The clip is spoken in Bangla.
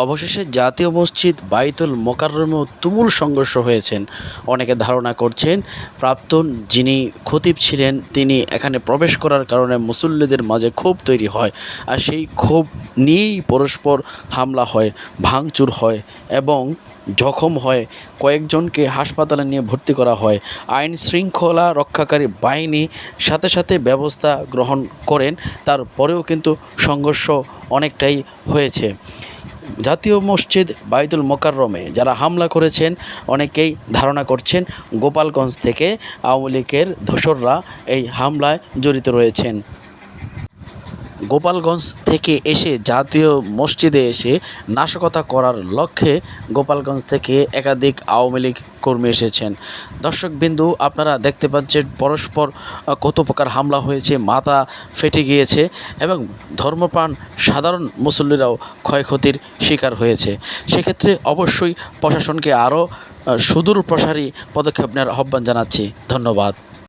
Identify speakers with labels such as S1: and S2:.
S1: অবশেষে জাতীয় মসজিদ বাইতুল মোকাররমেও তুমুল সংঘর্ষ হয়েছেন। অনেকে ধারণা করছেন প্রাক্তন যিনি খতিব ছিলেন তিনি এখানে প্রবেশ করার কারণে মুসল্লিদের মাঝে ক্ষোভ তৈরি হয়, আর সেই ক্ষোভ নিয়েই পরস্পর হামলা হয়, ভাঙচুর হয় এবং জখম হয়। কয়েকজনকে হাসপাতালে নিয়ে ভর্তি করা হয়। আইন শৃঙ্খলা রক্ষাকারী বাহিনী সাথে সাথে ব্যবস্থা গ্রহণ করেন, তারপরেও কিন্তু সংঘর্ষ অনেকটাই হয়েছে। জাতীয় মসজিদ বাইতুল মোকাররমে যারা হামলা করেছেন অনেকেই ধারণা করছেন গোপালগঞ্জ থেকে আওয়ামী লীগের দোসররা এই হামলায় জড়িত রয়েছেন। গোপালগঞ্জ থেকে এসে জাতীয় মসজিদে এসে নাশকতা করার লক্ষ্যে গোপালগঞ্জ থেকে একাধিক আওয়ামী লীগ কর্মী এসেছেন। দর্শকবিন্দু, আপনারা দেখতে পাচ্ছেন পরস্পর কত প্রকার হামলা হয়েছে, মাথা ফেটে গিয়েছে এবং ধর্মপ্রাণ সাধারণ মুসল্লিরাও ক্ষয়ক্ষতির শিকার হয়েছে। সেক্ষেত্রে অবশ্যই প্রশাসনকে আরও সুদূর প্রসারী পদক্ষেপ নেওয়ার আহ্বান জানাচ্ছি। ধন্যবাদ।